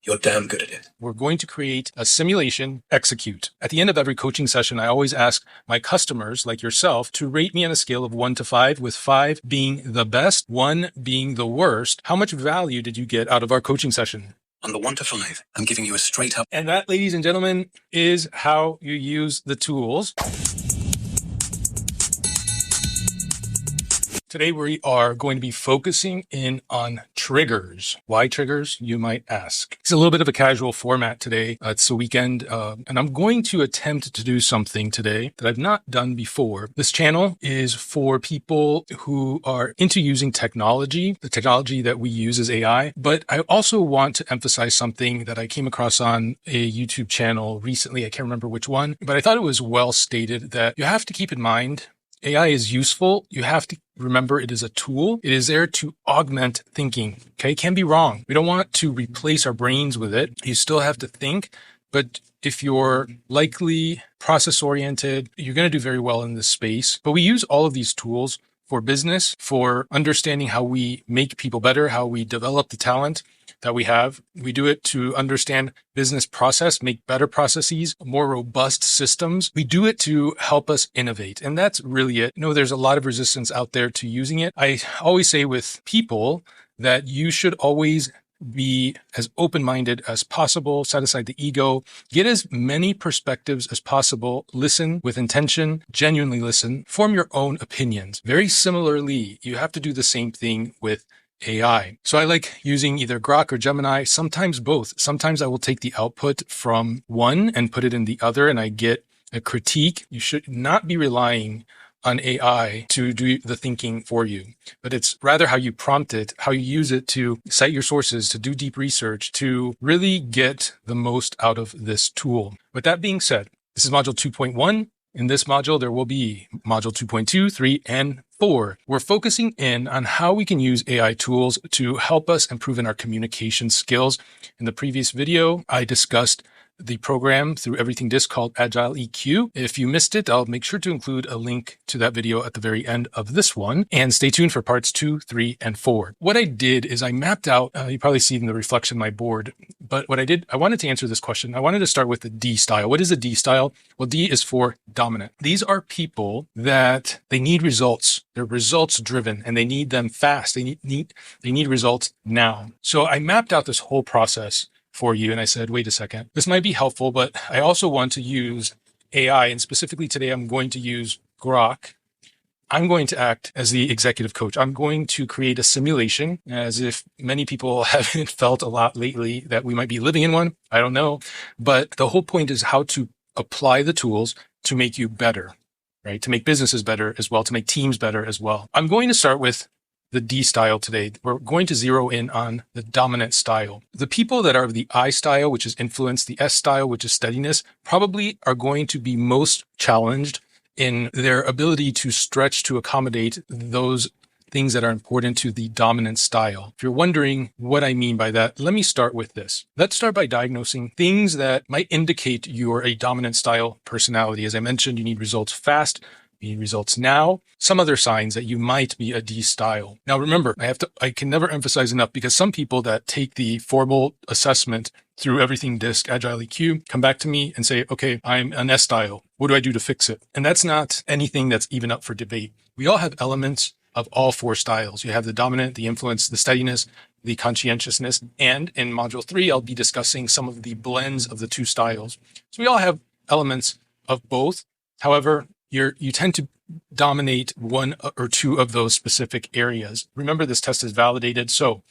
You're damn good at it. We're going to create a simulation, execute. At the end of every coaching session, I always ask my customers, like yourself, to rate me on a scale of 1 to 5, with 5 being the best, 1 being the worst. How much value did you get out of our coaching session? On the 1 to 5, I'm giving you a straight up. And that, ladies and gentlemen, is how you use the tools. Today, we are going to be focusing in on triggers. Why triggers, you might ask? It's a little bit of a casual format today. It's the weekend, and I'm going to attempt to do something today that I've not done before. This channel is for people who are into using technology. The technology that we use is AI, but I also want to emphasize something that I came across on a YouTube channel recently. I can't remember which one, but I thought it was well stated that you have to keep in mind AI is useful. You have to remember it is a tool. It is there to augment thinking. Okay. It can be wrong. We don't want to replace our brains with it. You still have to think, but if you're likely process oriented, you're going to do very well in this space. But we use all of these tools for business, for understanding how we make people better, how we develop the talent that we have. We do it to understand business process, make better processes, more robust systems. We do it to help us innovate. And that's really it. There's a lot of resistance out there to using it. I always say with people that you should always be as open-minded as possible, set aside the ego, get as many perspectives as possible, listen with intention, genuinely listen, form your own opinions. Very similarly, you have to do the same thing with AI. So I like using either Grok or Gemini, sometimes both. Sometimes I will take the output from one and put it in the other, and I get a critique. You should not be relying on AI to do the thinking for you, but it's rather how you prompt it, how you use it to cite your sources, to do deep research, to really get the most out of this tool. With that being said, this is module 2.1. In this module, there will be module 2.2, 3, and 4. We're focusing in on how we can use AI tools to help us improve in our communication skills. In the previous video, I discussed the program through Everything Disc called Agile EQ. If you missed it, I'll make sure to include a link to that video at the very end of this one, and stay tuned for parts 2, 3, and 4. What I did is I mapped out, you probably see in the reflection of my board, but what I did, I wanted to answer this question. I wanted to start with the D style. What is a D style? Well, D is for dominant. These are people that they need results. They're results driven and they need them fast. They need results now. So I mapped out this whole process for you. And I said, wait a second, this might be helpful, but I also want to use AI. And specifically today, I'm going to use Grok. I'm going to act as the executive coach. I'm going to create a simulation, as if many people haven't felt a lot lately that we might be living in one. I don't know. But the whole point is how to apply the tools to make you better, right? To make businesses better as well, to make teams better as well. I'm going to start with the D style today. We're going to zero in on the dominant style. The people that are of the I style, which is influence, the S style, which is steadiness, probably are going to be most challenged in their ability to stretch to accommodate those things that are important to the dominant style. If you're wondering what I mean by that, let me start with this. Let's start by diagnosing things that might indicate you're a dominant style personality. As I mentioned, you need results fast. You need results now. Some other signs that you might be a D style. Now, remember, I can never emphasize enough, because some people that take the formal assessment through Everything Disc Agile EQ come back to me and say, okay, I'm an S style. What do I do to fix it? And that's not anything that's even up for debate. We all have elements of all 4 styles. You have the dominant, the influence, the steadiness, the conscientiousness. And in module 3, I'll be discussing some of the blends of the 2 styles. So we all have elements of both. However, you tend to dominate 1 or 2 of those specific areas. Remember, this test is validated. So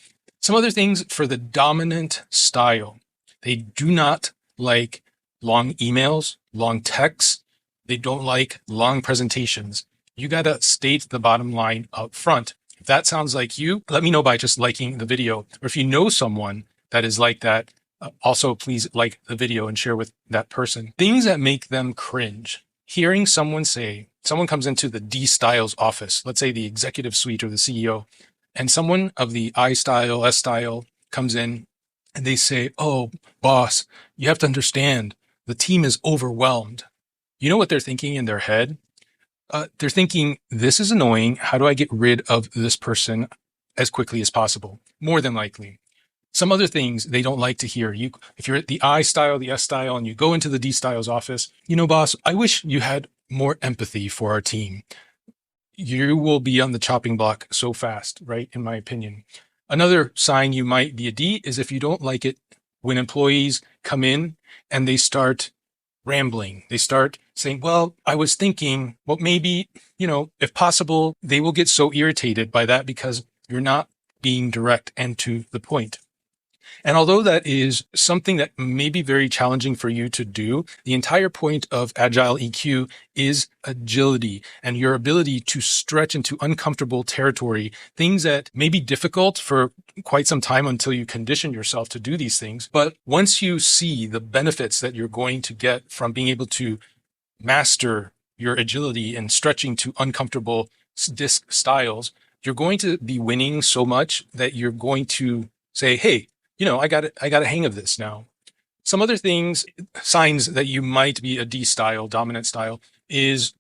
some other things for the dominant style. They do not like long emails, long texts. They don't like long presentations. You got to state the bottom line up front. If that sounds like you, let me know by just liking the video. Or if you know someone that is like that, also please like the video and share with that person. Things that make them cringe. Hearing someone comes into the D style's office, let's say the executive suite or the CEO, and someone of the I style, S style comes in and they say, oh, boss, you have to understand, the team is overwhelmed. You know what they're thinking in their head? They're thinking, this is annoying. How do I get rid of this person as quickly as possible? More than likely. Some other things they don't like to hear. If you're at the I style, the S style, and you go into the D style's office, boss, I wish you had more empathy for our team. You will be on the chopping block so fast, right? In my opinion. Another sign you might be a D is if you don't like it when employees come in and they start rambling. They start saying, well, I was thinking, well, maybe, if possible, they will get so irritated by that because you're not being direct and to the point. And although that is something that may be very challenging for you to do, the entire point of Agile EQ is agility and your ability to stretch into uncomfortable territory, things that may be difficult for quite some time until you condition yourself to do these things. But once you see the benefits that you're going to get from being able to master your agility and stretching to uncomfortable disc styles, you're going to be winning so much that you're going to say, hey, I got a hang of this now. Some other signs that you might be a D style, dominant style, is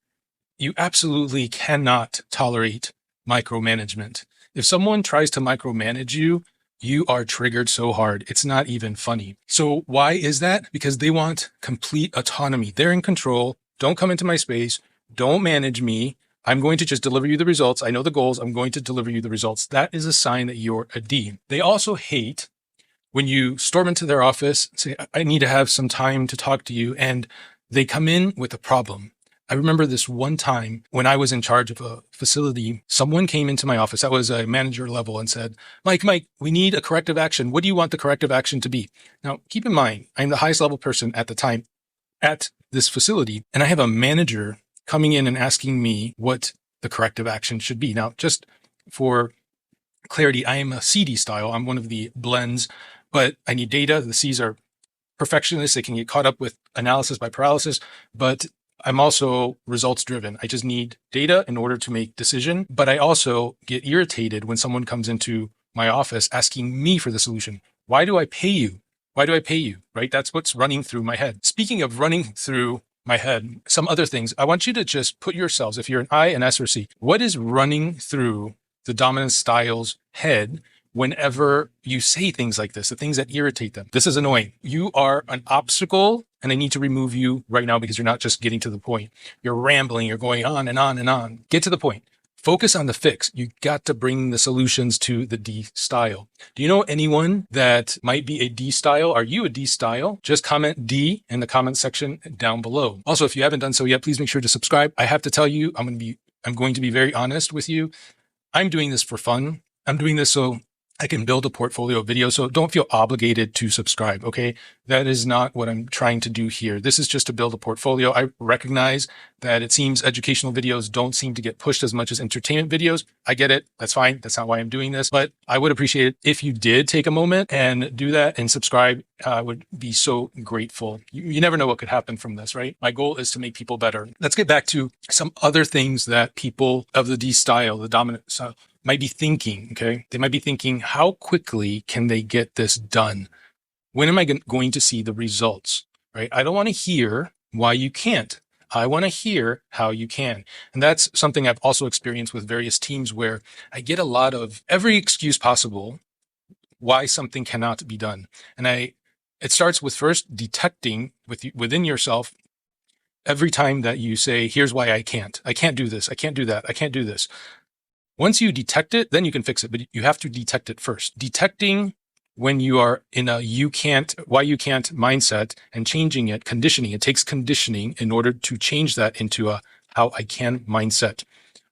you absolutely cannot tolerate micromanagement. If someone tries to micromanage you, you are triggered so hard. It's not even funny. So why is that? Because they want complete autonomy. They're in control. Don't come into my space. Don't manage me. I'm going to just deliver you the results. I know the goals. I'm going to deliver you the results. That is a sign that you're a D. They also hate when you storm into their office, say, I need to have some time to talk to you, and they come in with a problem. I remember this one time when I was in charge of a facility, someone came into my office. I was a manager level and said, Mike, we need a corrective action. What do you want the corrective action to be? Now, keep in mind, I'm the highest level person at the time at this facility, and I have a manager coming in and asking me what the corrective action should be. Now, just for clarity, I am a CD style. I'm one of the blends, but I need data. The C's are perfectionists. They can get caught up with analysis by paralysis, but I'm also results driven. I just need data in order to make decision, but I also get irritated when someone comes into my office asking me for the solution. Why do I pay you? Why do I pay you? Right? That's what's running through my head. Speaking of running through my head, some other things, I want you to just put yourselves, if you're an I, an S, or C, what is running through the dominant style's head whenever you say things like this, the things that irritate them? This is annoying. You are an obstacle, and I need to remove you right now because you're not just getting to the point. You're rambling. You're going on and on and on. Get to the point. Focus on the fix. You got to bring the solutions to the D style. Do you know anyone that might be a D style? Are you a D style? Just comment D in the comment section down below. Also, if you haven't done so yet, please make sure to subscribe. I have to tell you, I'm going to be very honest with you. I'm doing this for fun. I'm doing this so I can build a portfolio of videos. So don't feel obligated to subscribe. Okay. That is not what I'm trying to do here. This is just to build a portfolio. I recognize that it seems educational videos don't seem to get pushed as much as entertainment videos. I get it. That's fine. That's not why I'm doing this, but I would appreciate it if you did take a moment and do that and subscribe. I would be so grateful. You never know what could happen from this, right? My goal is to make people better. Let's get back to some other things that people of the D style, the dominant style, might be thinking, okay? They might be thinking, how quickly can they get this done? When am I going to see the results, right? I don't want to hear why you can't. I want to hear how you can. And that's something I've also experienced with various teams where I get a lot of every excuse possible why something cannot be done. And it starts with first detecting within yourself every time that you say, here's why I can't do this. I can't do that. I can't do this. Once you detect it, then you can fix it, but you have to detect it first. Detecting when you are in a why you can't mindset and changing it, conditioning. It takes conditioning in order to change that into a how I can mindset.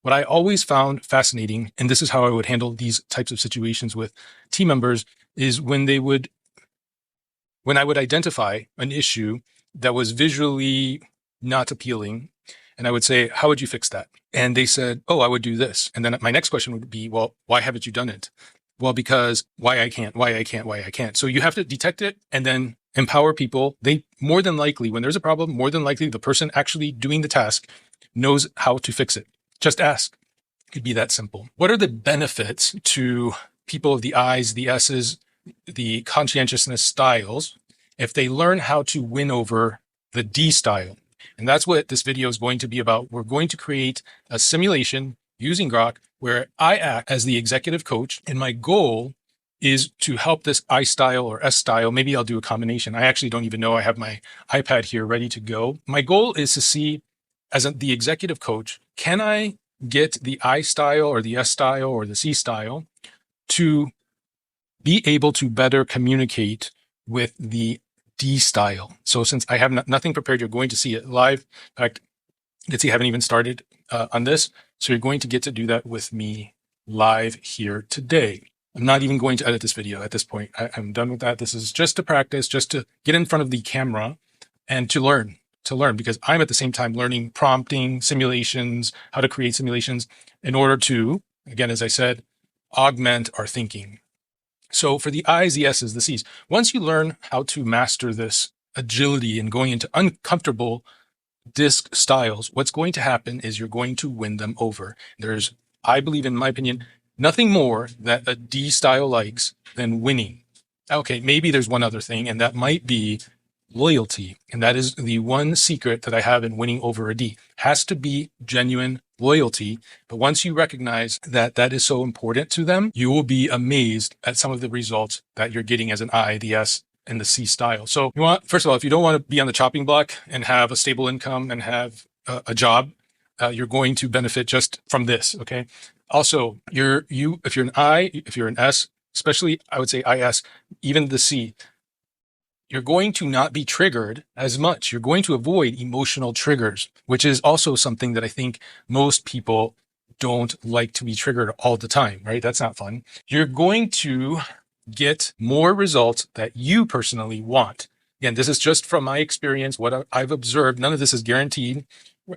What I always found fascinating, and this is how I would handle these types of situations with team members, is when I would identify an issue that was visually not appealing, and I would say, how would you fix that? And they said, oh, I would do this. And then my next question would be, well, why haven't you done it? Well, because why I can't. So you have to detect it and then empower people. They more than likely, when there's a problem, more than likely the person actually doing the task knows how to fix it. Just ask. It could be that simple. What are the benefits to people of the I's, the S's, the conscientiousness styles if they learn how to win over the D style? And that's what this video is going to be about. We're going to create a simulation using Grok where I act as the executive coach. And my goal is to help this I style or S style. Maybe I'll do a combination. I actually don't even know. I have my iPad here ready to go. My goal is to see, as the executive coach, can I get the I style or the S style or the C style to be able to better communicate with the D style. So since I have nothing prepared, you're going to see it live. In fact, you can see I haven't even started on this. So you're going to get to do that with me live here today. I'm not even going to edit this video at this point. I'm done with that. This is just to practice, just to get in front of the camera and to learn, because I'm at the same time learning prompting, simulations, how to create simulations in order to, again, as I said, augment our thinking. So for the I's, the S's, the C's, once you learn how to master this agility and going into uncomfortable disc styles, what's going to happen is you're going to win them over. There's, I believe, in my opinion, nothing more that a D style likes than winning. Okay, maybe there's one other thing, and that might be loyalty. And that is the one secret that I have in winning over a D. Has to be genuine loyalty. But once you recognize that that is so important to them, you will be amazed at some of the results that you're getting as an I, the S, and the C style. So you want, first of all, if you don't want to be on the chopping block and have a stable income and have a job, you're going to benefit just from this. Okay. Also, if you're an I, if you're an S, especially I would say IS, even the C, you're going to not be triggered as much. You're going to avoid emotional triggers, which is also something that I think most people don't like to be triggered all the time, right? That's not fun. You're going to get more results that you personally want. Again, this is just from my experience, what I've observed. None of this is guaranteed.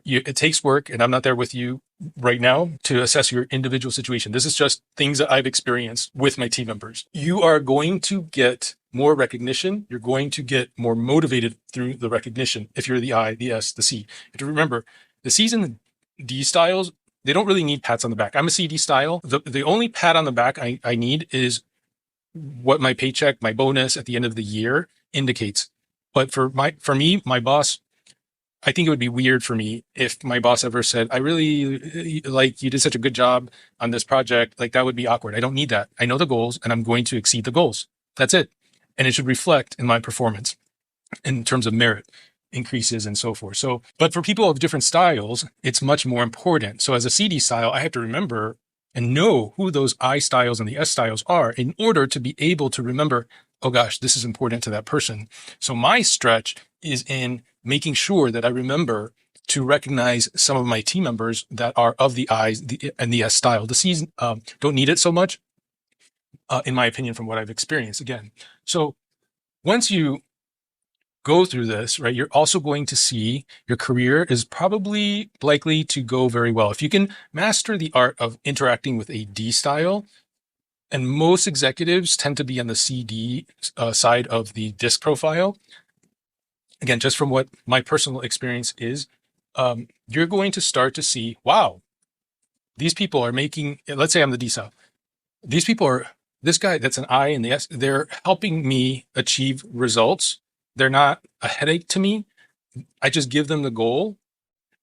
It takes work, and I'm not there with you right now to assess your individual situation. This is just things that I've experienced with my team members. You are going to get more recognition. You're going to get more motivated through the recognition if you're the I, the S, the C. You have to remember, the C's and the D styles, they don't really need pats on the back. I'm a CD style. The only pat on the back I need is what my paycheck, my bonus at the end of the year indicates. But for me, my boss, I think it would be weird for me if my boss ever said, I really like, you did such a good job on this project. Like, that would be awkward. I don't need that. I know the goals and I'm going to exceed the goals. That's it. And it should reflect in my performance in terms of merit increases and so forth. So, but for people of different styles, it's much more important. So as a CD style, I have to remember and know who those I styles and the S styles are in order to be able to remember, oh gosh, this is important to that person. So my stretch is in making sure that I remember to recognize some of my team members that are of the I's and the S style. The C's don't need it so much, in my opinion, from what I've experienced. Again, so once you go through this, right, you're also going to see your career is probably likely to go very well. If you can master the art of interacting with a D style, and most executives tend to be on the CD side of the disc profile. Again, just from what my personal experience is, you're going to start to see, wow, these people are making, let's say I'm the D style. These people are, this guy that's an I and the S, they're helping me achieve results. They're not a headache to me. I just give them the goal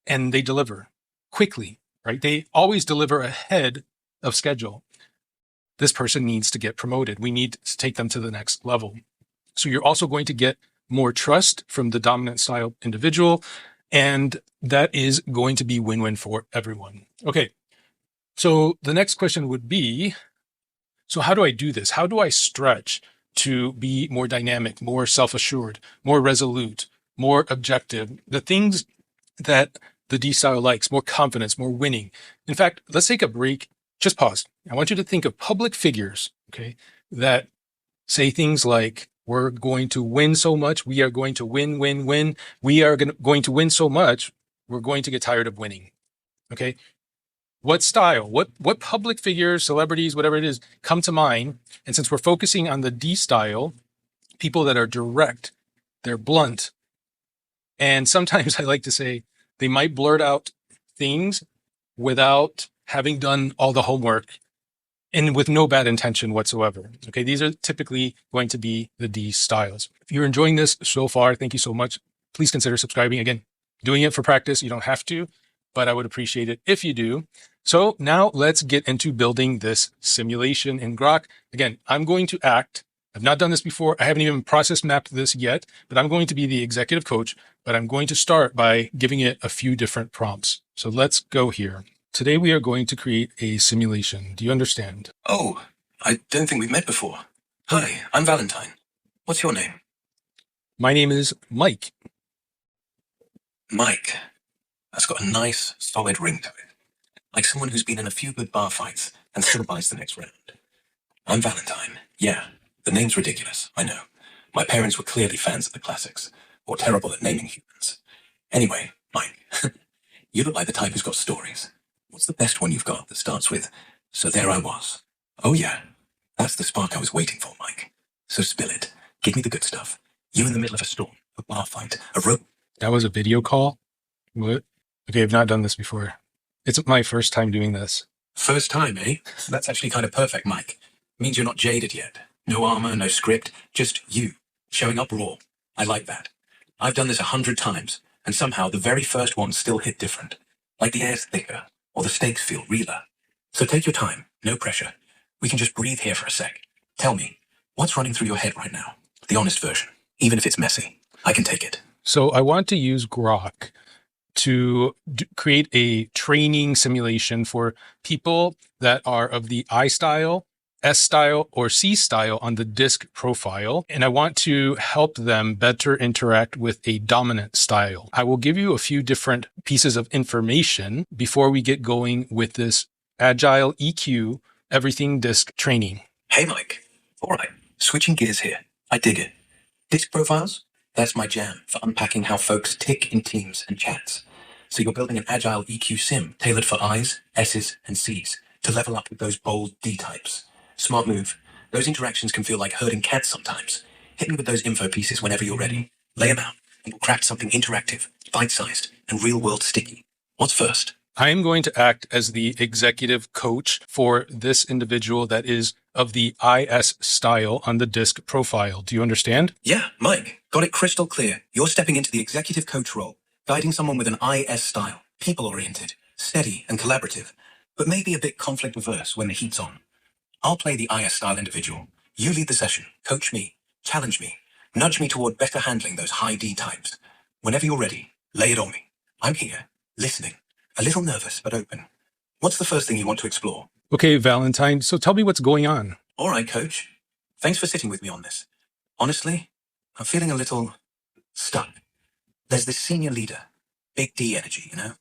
and they deliver quickly, right? They always deliver ahead of schedule. This person needs to get promoted. We need to take them to the next level. So you're also going to get more trust from the dominant style individual, and that is going to be win-win for everyone. Okay, so the next question would be, so how do I do this? How do I stretch to be more dynamic, more self-assured, more resolute, more objective? The things that the D style likes, more confidence, more winning. In fact, let's take a break. Just pause. I want you to think of public figures, okay, that say things like, we're going to win so much. We are going to win, win, win. We are going to win so much. We're going to get tired of winning. Okay. What style, what public figures, celebrities, whatever it is, come to mind? And since we're focusing on the D style, people that are direct, they're blunt. And sometimes I like to say they might blurt out things without having done all the homework and with no bad intention whatsoever. Okay, these are typically going to be the D styles. If you're enjoying this so far, thank you so much. Please consider subscribing. Again, doing it for practice. You don't have to. but I would appreciate it if you do. So now let's get into building this simulation in Grok. Again, I'm going to act. I've not done this before. I haven't even process mapped this yet, but I'm going to be the executive coach, but I'm going to start by giving it a few different prompts. So let's go here. Today we are going to create a simulation. Do you understand? Oh, I don't think we've met before. Hi, I'm Valentine. What's your name? My name is Mike. Mike. That's got a nice, solid ring to it. Like someone who's been in a few good bar fights and still buys the next round. I'm Valentine. Yeah, the name's ridiculous, I know. My parents were clearly fans of the classics, or terrible at naming humans. Anyway, Mike, you look like the type who's got stories. What's the best one you've got that starts with, "So there I was"? Oh yeah, that's the spark I was waiting for, Mike. So spill it. Give me the good stuff. You in the middle of a storm, a bar fight, a rope. That was a video call? What? Okay, I've not done this before. It's my first time doing this. First time, eh? That's actually kind of perfect, Mike. Means you're not jaded yet. No armor, no script, just you, showing up raw. I like that. I've done this 100 times, and somehow the very first one still hit different. Like the air's thicker, or the stakes feel realer. So take your time, no pressure. We can just breathe here for a sec. Tell me, what's running through your head right now? The honest version, even if it's messy. I can take it. So I want to use Grok to create a training simulation for people that are of the I style, S style, or C style on the disc profile. And I want to help them better interact with a dominant style. I will give you a few different pieces of information before we get going with this Agile EQ everything disc training. Hey, Mike. All right, switching gears here. I dig it. Disc profiles? That's my jam for unpacking how folks tick in teams and chats. So you're building an agile EQ sim tailored for I's, S's, and C's to level up with those bold D types. Smart move. Those interactions can feel like herding cats sometimes. Hit me with those info pieces whenever you're ready. Lay them out, and we'll craft something interactive, bite-sized, and real-world sticky. What's first? I am going to act as the executive coach for this individual that is of the IS style on the disc profile. Do you understand? Yeah, Mike, got it crystal clear. You're stepping into the executive coach role, guiding someone with an IS style, people-oriented, steady and collaborative, but maybe a bit conflict-averse when the heat's on. I'll play the IS style individual. You lead the session, coach me, challenge me, nudge me toward better handling those high D types. Whenever you're ready, lay it on me. I'm here, listening. A little nervous, but open. What's the first thing you want to explore? Okay, Valentine, so tell me what's going on. All right, coach. Thanks for sitting with me on this. Honestly, I'm feeling a little stuck. There's this senior leader, big D energy, you know?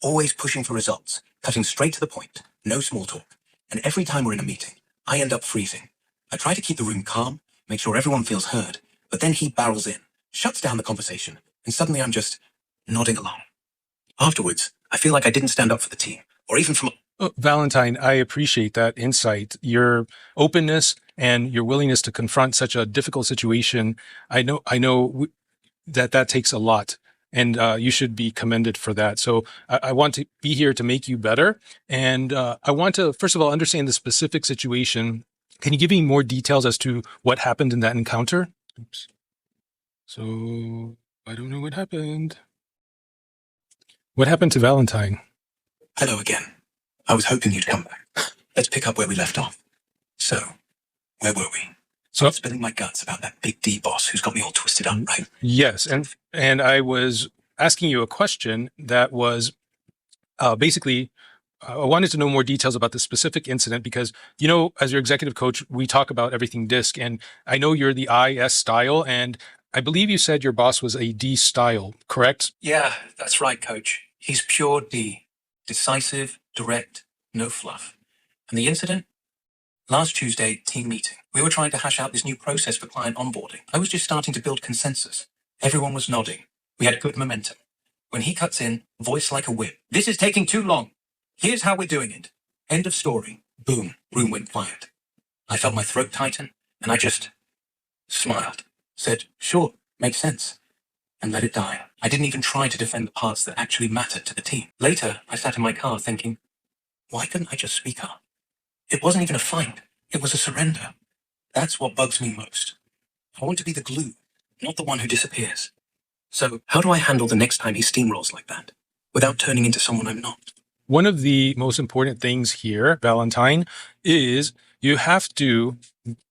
Always pushing for results, cutting straight to the point, no small talk. And every time we're in a meeting, I end up freezing. I try to keep the room calm, make sure everyone feels heard, but then he barrels in, shuts down the conversation, and suddenly I'm just nodding along. Afterwards, I feel like I didn't stand up for the team, or even for Valentine, I appreciate that insight, your openness and your willingness to confront such a difficult situation. I know that takes a lot, and you should be commended for that. So I want to be here to make you better. And I want to, first of all, understand the specific situation. Can you give me more details as to what happened in that encounter? Oops. So I don't know what happened. What happened to Valentine? Hello again. I was hoping you'd come back. Let's pick up where we left off. So, where were we? So I'm spilling my guts about that big D boss who's got me all twisted up, right? Yes, and I was asking you a question that was basically, I wanted to know more details about the specific incident because, you know, as your executive coach, we talk about everything disc, and I know you're the IS style, and I believe you said your boss was a D style, correct? Yeah, that's right, coach. He's pure D. Decisive, direct, no fluff. And the incident? Last Tuesday, team meeting. We were trying to hash out this new process for client onboarding. I was just starting to build consensus. Everyone was nodding. We had good momentum. When he cuts in, voice like a whip. This is taking too long. Here's how we're doing it. End of story. Boom. Room went quiet. I felt my throat tighten, and I just smiled. Said, sure, makes sense. And let it die. I didn't even try to defend the parts that actually mattered to the team. Later, I sat in my car thinking, why couldn't I just speak up? It wasn't even a fight. It was a surrender. That's what bugs me most. I want to be the glue, not the one who disappears. So how do I handle the next time he steamrolls like that? without turning into someone I'm not. One of the most important things here, Valentine, is you have to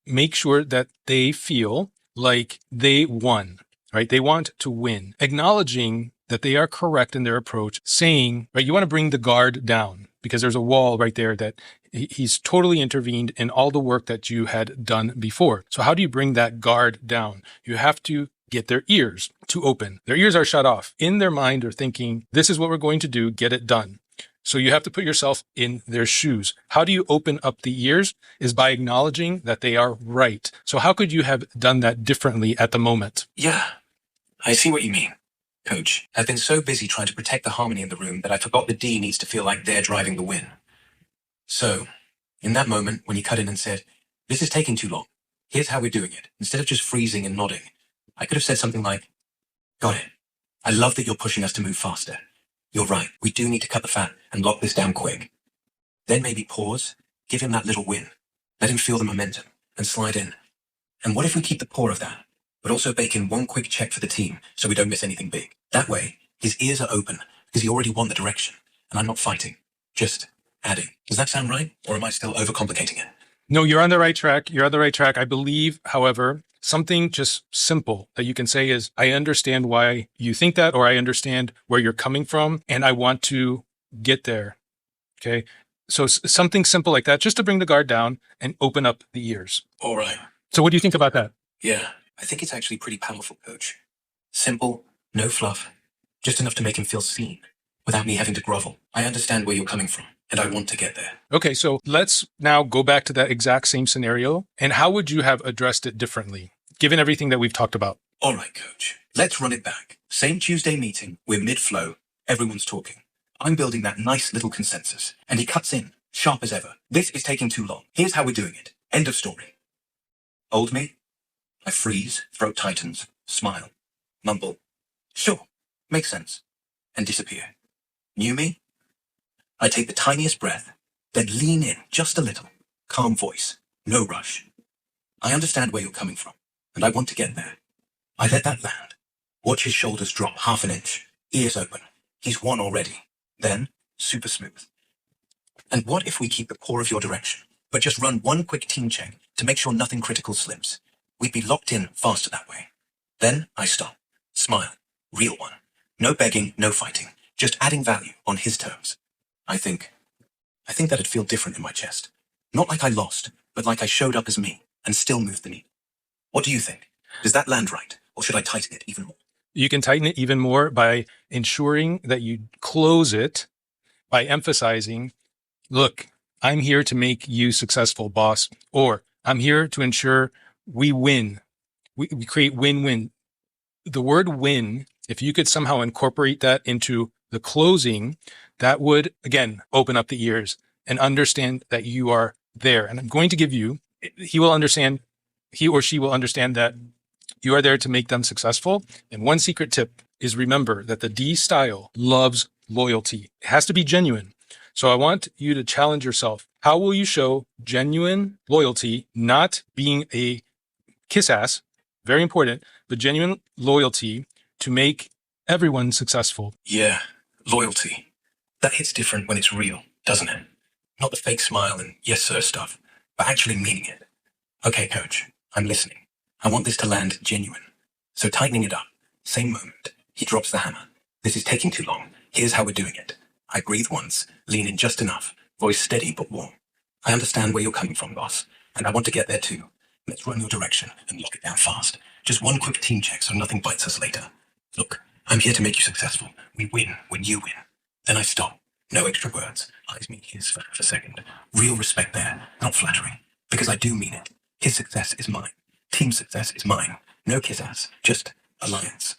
make sure that they feel like they won, right? They want to win, acknowledging that they are correct in their approach, saying, right, you want to bring the guard down because there's a wall right there that he's totally intervened in all the work that you had done before. So how do you bring that guard down? You have to get their ears to open. Their ears are shut off. In their mind, they're thinking, this is what we're going to do, get it done. So you have to put yourself in their shoes. How do you open up the ears? Is by acknowledging that they are right. So how could you have done that differently at the moment? Yeah, I see what you mean, Coach. I've been so busy trying to protect the harmony in the room that I forgot the D needs to feel like they're driving the win. So, in that moment, when you cut in and said, this is taking too long, here's how we're doing it, instead of just freezing and nodding, I could have said something like, got it. I love that you're pushing us to move faster. You're right, we do need to cut the fat and lock this down quick. Then maybe pause, give him that little win, let him feel the momentum, and slide in. And what if we keep the pour of that, but also bake in one quick check for the team so we don't miss anything big? That way, his ears are open because he already won the direction, and I'm not fighting, just adding. Does that sound right, or am I still overcomplicating it? No, you're on the right track. You're on the right track. I believe, however, something just simple that you can say is, I understand why you think that, or I understand where you're coming from, and I want to get there. Okay. So something simple like that, just to bring the guard down and open up the ears. All right. So what do you think about that? Yeah, I think it's actually pretty powerful, Coach. Simple, no fluff, just enough to make him feel seen, without me having to grovel. I understand where you're coming from, and I want to get there. Okay, so let's now go back to that exact same scenario. And how would you have addressed it differently, given everything that we've talked about? All right, Coach. Let's run it back. Same Tuesday meeting, we're mid-flow, everyone's talking. I'm building that nice little consensus, and he cuts in, sharp as ever. This is taking too long. Here's how we're doing it. End of story. Old me? I freeze, throat tightens, smile, mumble. Sure, makes sense. And disappear. New me? I take the tiniest breath, then lean in just a little. Calm voice, no rush. I understand where you're coming from, and I want to get there. I let that land. Watch his shoulders drop half an inch, ears open. He's won already. Then, super smooth. And what if we keep the core of your direction, but just run one quick team check to make sure nothing critical slips? We'd be locked in faster that way. Then I stop, smile, real one. No begging, no fighting, just adding value on his terms. I think that'd feel different in my chest. Not like I lost, but like I showed up as me and still moved the needle. What do you think? Does that land right, or should I tighten it even more? You can tighten it even more by ensuring that you close it by emphasizing, look, I'm here to make you successful, boss, or I'm here to ensure we win. We create win-win. The word win, if you could somehow incorporate that into the closing, that would, again, open up the ears and understand that you are there. And I'm going to give you, he or she will understand that you are there to make them successful. And one secret tip is remember that the D style loves loyalty. It has to be genuine. So I want you to challenge yourself. How will you show genuine loyalty, not being a kiss ass, very important, but genuine loyalty to make everyone successful? Yeah, loyalty. That hits different when it's real, doesn't it? Not the fake smile and yes sir stuff, but actually meaning it. Okay, Coach, I'm listening. I want this to land genuine. So tightening it up, same moment, he drops the hammer. This is taking too long. Here's how we're doing it. I breathe once, lean in just enough, voice steady but warm. I understand where you're coming from, boss, and I want to get there too. Let's run your direction and lock it down fast. Just one quick team check so nothing bites us later. Look, I'm here to make you successful. We win when you win. Then I stop. No extra words. Eyes meet his for a second. Real respect there, not flattering. Because I do mean it. His success is mine. Team success is mine. No kiss ass, just alliance.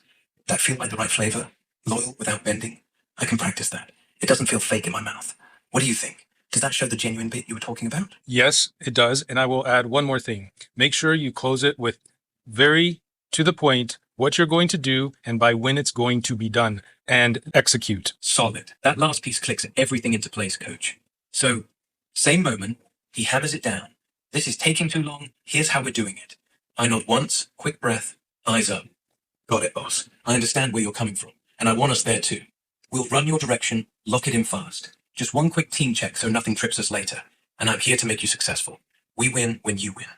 That feel like the right flavor? Loyal without bending? I can practice that. It doesn't feel fake in my mouth. What do you think? Does that show the genuine bit you were talking about? Yes, it does. And I will add one more thing. Make sure you close it with very to the point, what you're going to do and by when it's going to be done, and execute. Solid. That last piece clicks everything into place, Coach. So, same moment, he hammers it down. This is taking too long. Here's how we're doing it. I nod once, quick breath, eyes up. Got it, boss. I understand where you're coming from, and I want us there too. We'll run your direction, lock it in fast. Just one quick team check so nothing trips us later. And I'm here to make you successful. We win when you win.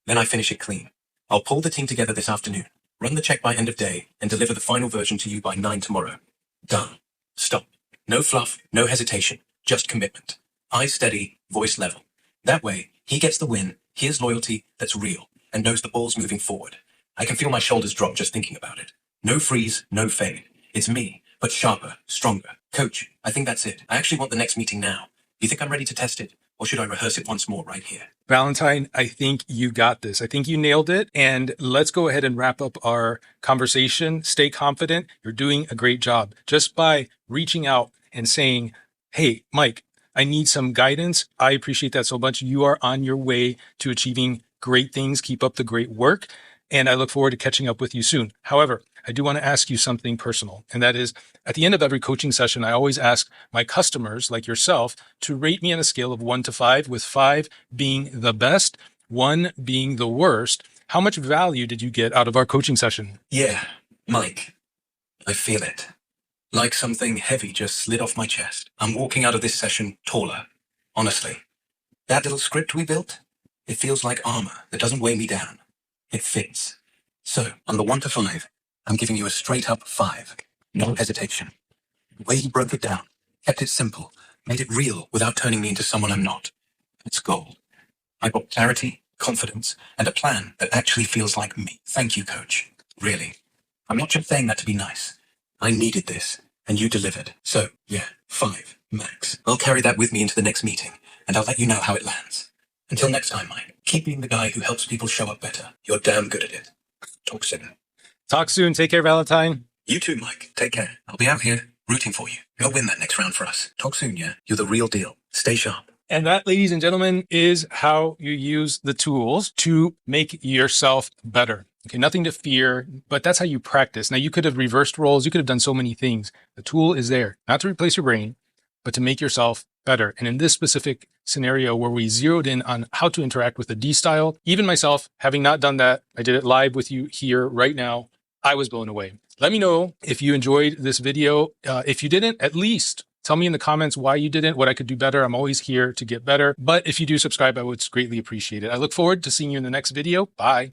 Then I finish it clean. I'll pull the team together this afternoon, run the check by end of day, and deliver the final version to you by 9 tomorrow. Done. Stop. No fluff, no hesitation, just commitment. Eyes steady, voice level. That way, he gets the win, hears loyalty that's real, and knows the ball's moving forward. I can feel my shoulders drop just thinking about it. No freeze, no fade. It's me, but sharper, stronger. Coach, I think that's it. I actually want the next meeting now. You think I'm ready to test it? Or should I rehearse it once more right here? Valentine, I think you got this. I think you nailed it. And let's go ahead and wrap up our conversation. Stay confident. You're doing a great job. Just by reaching out and saying, hey, Mike, I need some guidance. I appreciate that so much. You are on your way to achieving great things. Keep up the great work. And I look forward to catching up with you soon. However, I do want to ask you something personal. And that is, at the end of every coaching session, I always ask my customers like yourself to rate me on a scale of 1 to 5, with 5 being the best, 1 being the worst. How much value did you get out of our coaching session? Yeah, Mike, I feel it. Like something heavy just slid off my chest. I'm walking out of this session taller. Honestly, that little script we built, it feels like armor that doesn't weigh me down. It fits. So, on the 1 to 5, I'm giving you a straight up 5. No hesitation. The way he broke it down, kept it simple, made it real without turning me into someone I'm not. It's gold. I got clarity, confidence, and a plan that actually feels like me. Thank you, coach. Really. I'm not just saying that to be nice. I needed this, and you delivered. So, yeah, 5, max. I'll carry that with me into the next meeting, and I'll let you know how it lands. Until next time, Mike, keep being the guy who helps people show up better. You're damn good at it. Talk soon. Talk soon. Take care, Valentine. You too, Mike. Take care. I'll be out here rooting for you. Go win that next round for us. Talk soon, yeah? You're the real deal. Stay sharp. And that, ladies and gentlemen, is how you use the tools to make yourself better. Okay, nothing to fear, but that's how you practice. Now, you could have reversed roles. You could have done so many things. The tool is there, not to replace your brain, but to make yourself better. And in this specific scenario where we zeroed in on how to interact with the D style, even myself, having not done that, I did it live with you here right now. I was blown away. Let me know if you enjoyed this video. If you didn't, at least tell me in the comments why you didn't, what I could do better. I'm always here to get better. But if you do subscribe, I would greatly appreciate it. I look forward to seeing you in the next video. Bye.